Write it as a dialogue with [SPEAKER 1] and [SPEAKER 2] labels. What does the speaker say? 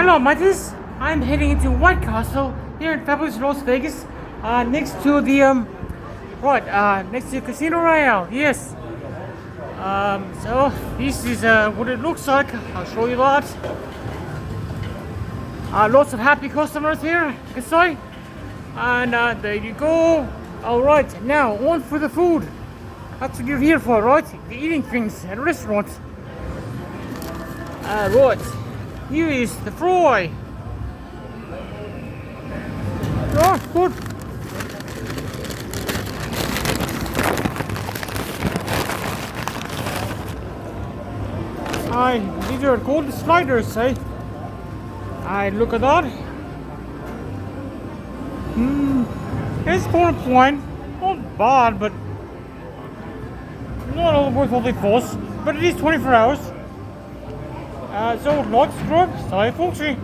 [SPEAKER 1] Hello, mateys. I'm heading into White Castle here in fabulous Las Vegas, next to the next to Casino Royale. Yes. So this is what it looks like. I'll show you that. Lots of happy customers here, you can say. And there you go. All right, now on for the food. That's what you're here for, right? The eating things at a restaurant. Right. Here is the fry. Oh, good. These are called the sliders, eh? Look at that. It's going fine. Not bad, but not all worth all the fuss. But it is 24 hours. So, lots of drugs, stay folksy.